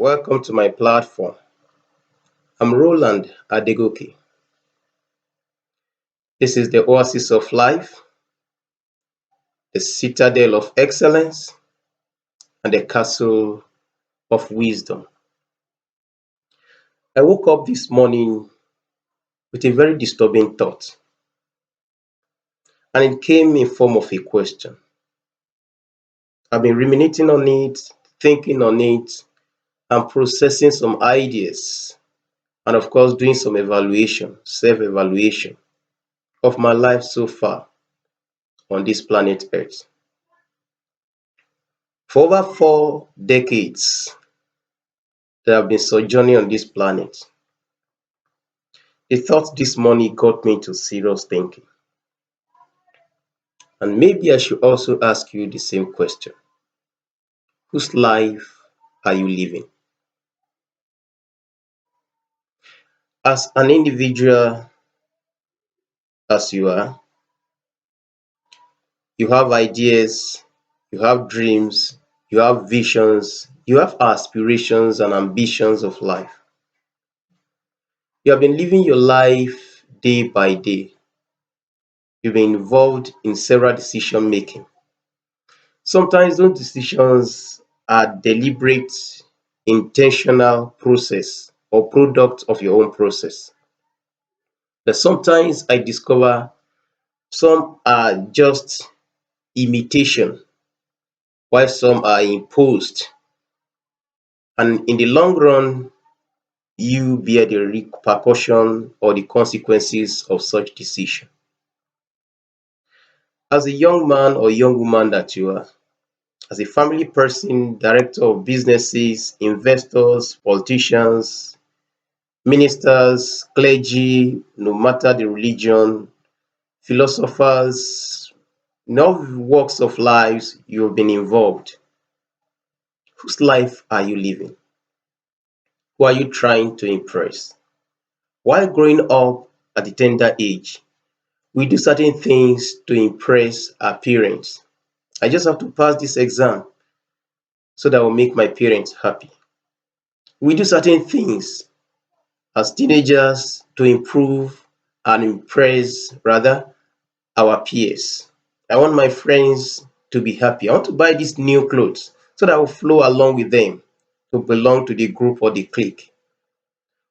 Welcome to my platform. I'm Roland Adegoke. This is the Oasis of Life, the Citadel of Excellence, and the Castle of Wisdom. I woke up this morning with a very disturbing thought, and it came in form of a question. I've been ruminating on it, thinking on it, and processing some ideas, and of course, doing some evaluation, self evaluation of my life so far on this planet Earth. For over 4 decades that I've been sojourning on this planet, the thought this morning got me into serious thinking. And maybe I should also ask you the same question. Whose life are you living? As an individual as you are, you have ideas, you have dreams, you have visions, you have aspirations and ambitions of life. You have been living your life day by day. You've been involved in several decision making. Sometimes those decisions are deliberate, intentional process or product of your own process. But sometimes I discover some are just imitation, while some are imposed. And in the long run, you bear the repercussion or the consequences of such decision. As a young man or young woman that you are, as a family person, director of businesses, investors, politicians, ministers, clergy, no matter the religion, philosophers, in all walks of lives you've been involved. Whose life are you living? Who are you trying to impress? While growing up at a tender age, we do certain things to impress our parents. I just have to pass this exam so that will make my parents happy. We do certain things as teenagers to improve and impress rather our peers. I want my friends to be happy. I want to buy these new clothes so that I will flow along with them to belong to the group or the clique.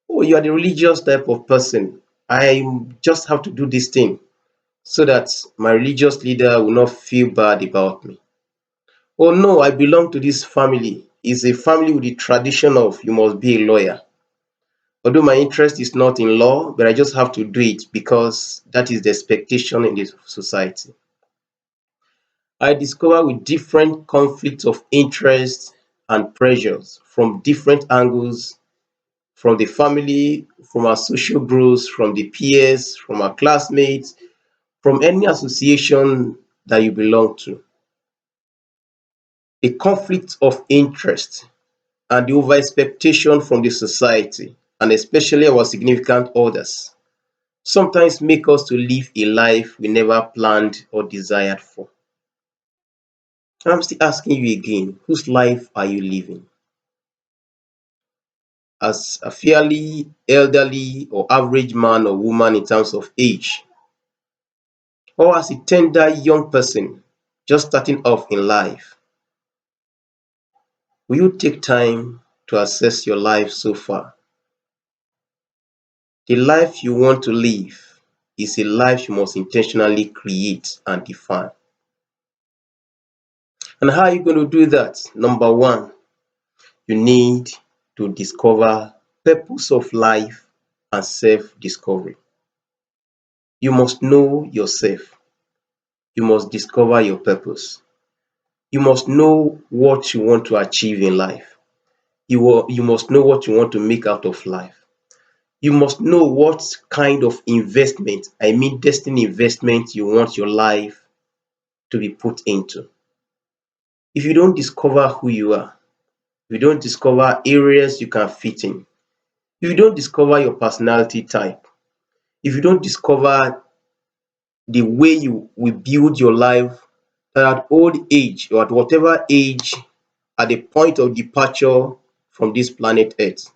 Oh, you are the religious type of person. I just have to do this thing so that my religious leader will not feel bad about me. Oh no, I belong to this family. It's a family with the tradition of you must be a lawyer. Although my interest is not in law, but I just have to do it because that is the expectation in this society. I discover with different conflicts of interest and pressures from different angles, from the family, from our social groups, from the peers, from our classmates, from any association that you belong to. A conflict of interest and the over expectation from the society, and especially our significant others, sometimes make us to live a life we never planned or desired for. And I'm still asking you again, whose life are you living? As a fairly elderly or average man or woman in terms of age, or as a tender young person just starting off in life, will you take time to assess your life so far? The life you want to live is a life you must intentionally create and define. And how are you going to do that? Number one, you need to discover purpose of life and self-discovery. You must know yourself. You must discover your purpose. You must know what you want to achieve in life. You must know what you want to make out of life. You must know what kind of investment, I mean destiny investment, you want your life to be put into. If you don't discover who you are, if you don't discover areas you can fit in, if you don't discover your personality type, if you don't discover the way you will build your life, that at old age or at whatever age, at the point of departure from this planet Earth,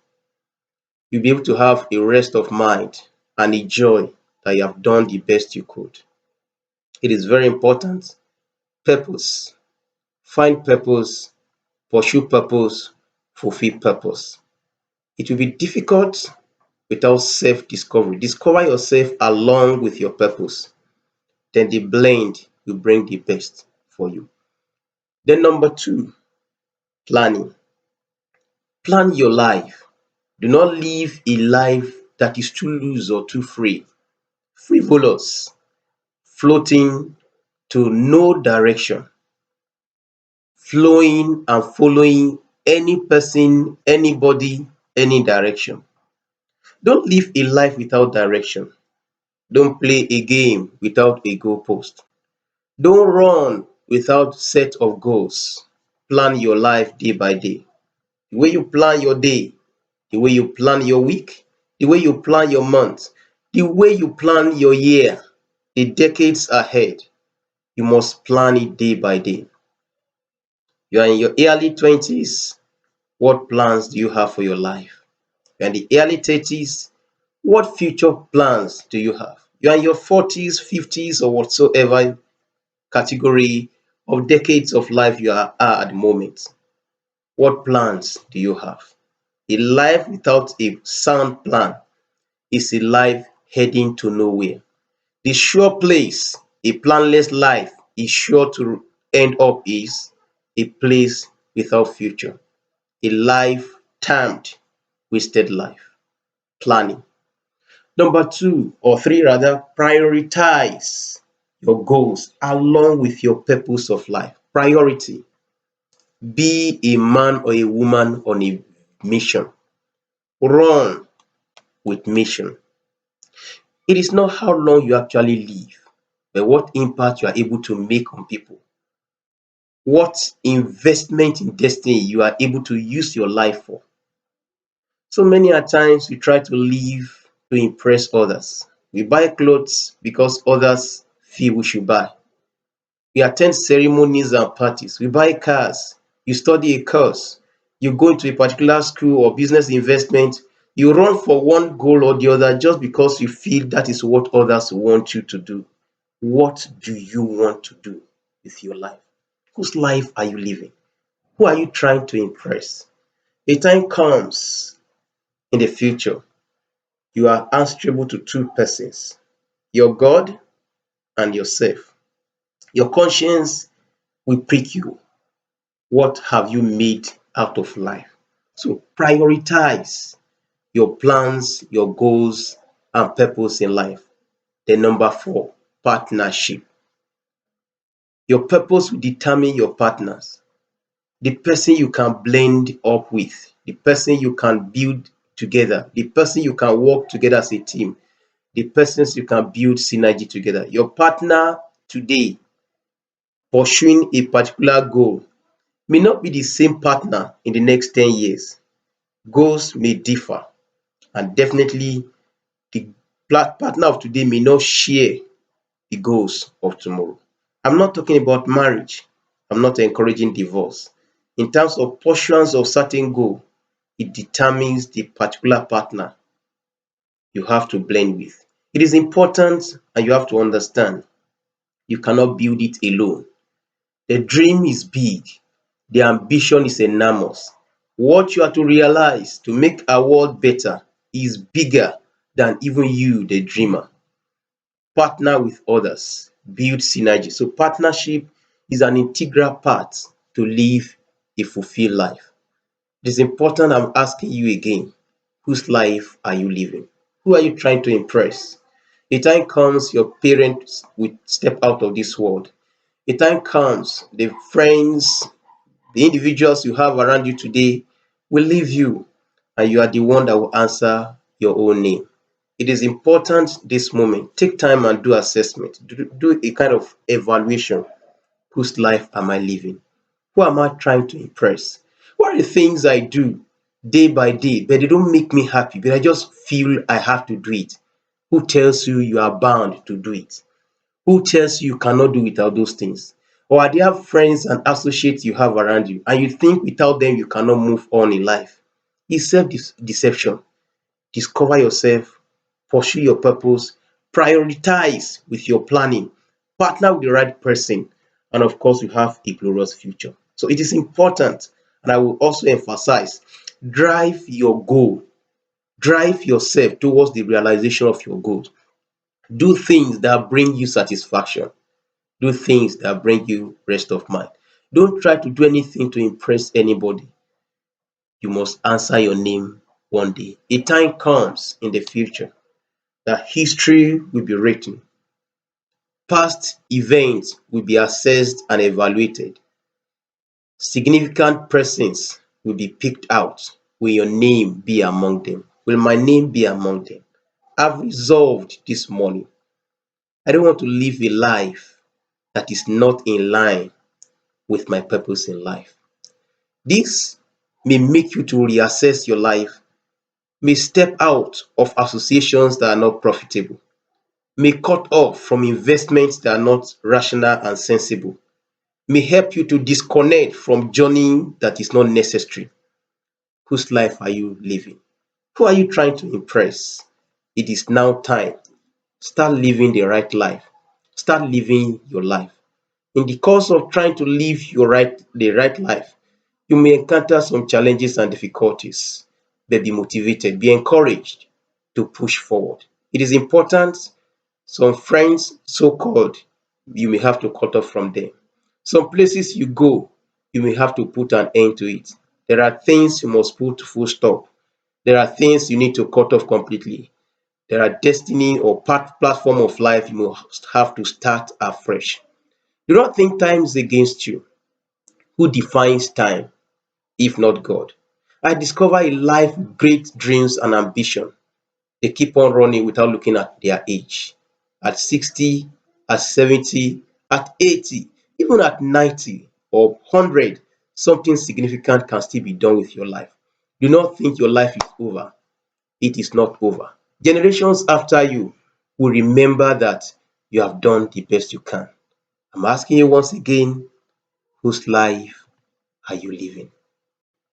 you'll be able to have a rest of mind and a joy that you have done the best you could. It is very important. Purpose. Find purpose, pursue purpose, fulfill purpose. It will be difficult without self-discovery. Discover yourself along with your purpose. Then the blend will bring the best for you. Then number two, planning. Plan your life. Do not live a life that is too loose or too free, frivolous, floating to no direction, flowing and following any person, anybody, any direction. Don't live a life without direction. Don't play a game without a goalpost. Don't run without set of goals. Plan your life day by day. The way you plan your day, the way you plan your week, the way you plan your month, the way you plan your year, the decades ahead, you must plan it day by day. You are in your early 20s, what plans do you have for your life? You are in the early 30s, what future plans do you have? You are in your 40s, 50s, or whatsoever category of decades of life you are at the moment. What plans do you have? A life without a sound plan is a life heading to nowhere. The sure place a planless life is sure to end up is a place without future, a life termed wasted life. Planning. Number two, or three rather, prioritize your goals along with your purpose of life. Priority. Be a man or a woman on a mission. Run with mission. It is not how long you actually live, but what impact you are able to make on people. What investment in destiny you are able to use your life for. So many a times we try to live to impress others. We buy clothes because others feel we should buy. We attend ceremonies and parties. We buy cars. You study a course. You go into a particular school or business investment. You run for one goal or the other just because you feel that is what others want you to do. What do you want to do with your life? Whose life are you living? Who are you trying to impress? A time comes in the future, you are answerable to two persons, your God and yourself. Your conscience will prick you. What have you made out of life? So prioritize your plans, your goals, and purpose in life. Then number four, partnership. Your purpose will determine your partners. The person you can blend up with, the person you can build together, the person you can work together as a team, the persons you can build synergy together. Your partner today pursuing a particular goal may not be the same partner in the next 10 years. Goals may differ, and definitely the partner of today may not share the goals of tomorrow. I'm not talking about marriage. I'm not encouraging divorce. In terms of portions of certain goal, it determines the particular partner you have to blend with. It is important and you have to understand you cannot build it alone. The dream is big, the ambition is enormous. What you have to realize to make our world better is bigger than even you, the dreamer. Partner with others, build synergy. So partnership is an integral part to live a fulfilled life. It is important I'm asking you again, whose life are you living? Who are you trying to impress? A time comes your parents will step out of this world. A time comes the friends, the individuals you have around you today will leave you, and you are the one that will answer your own name. It is important this moment. Take time and do assessment. Do a kind of evaluation. Whose life am I living? Who am I trying to impress? What are the things I do day by day, but they don't make me happy, but I just feel I have to do it? Who tells you you are bound to do it? Who tells you you cannot do without those things? Or are there friends and associates you have around you and you think without them you cannot move on in life? is self-deception. Discover yourself, pursue your purpose, prioritize with your planning, partner with the right person, and of course, you have a glorious future. So it is important, and I will also emphasize, drive your goal, drive yourself towards the realization of your goals. Do things that bring you satisfaction, do things that bring you rest of mind. Don't try to do anything to impress anybody. You must answer your name one day. A time comes in the future that history will be written, past events will be assessed and evaluated, significant persons will be picked out. Will your name be among them? Will my name be among them? I've resolved this morning. I don't want to live a life that is not in line with my purpose in life. This may make you to reassess your life, may step out of associations that are not profitable, may cut off from investments that are not rational and sensible, may help you to disconnect from journey that is not necessary. Whose life are you living? Who are you trying to impress? It is now time. Start living the right life. Start living your life. In the course of trying to live the right life, you may encounter some challenges and difficulties, but be motivated, be encouraged to push forward. It is important. Some friends, so-called, you may have to cut off from them. Some places you go, you may have to put an end to it. There are things you must put full stop. There are things you need to cut off completely. There are destiny or platform of life you must have to start afresh. Do not think time is against you. Who defines time if not God? I discover a life with great dreams and ambition. They keep on running without looking at their age. At 60, at 70, at 80, even at 90 or 100, something significant can still be done with your life. Do not think your life is over. It is not over. Generations after you will remember that you have done the best you can. I'm asking you once again, whose life are you living?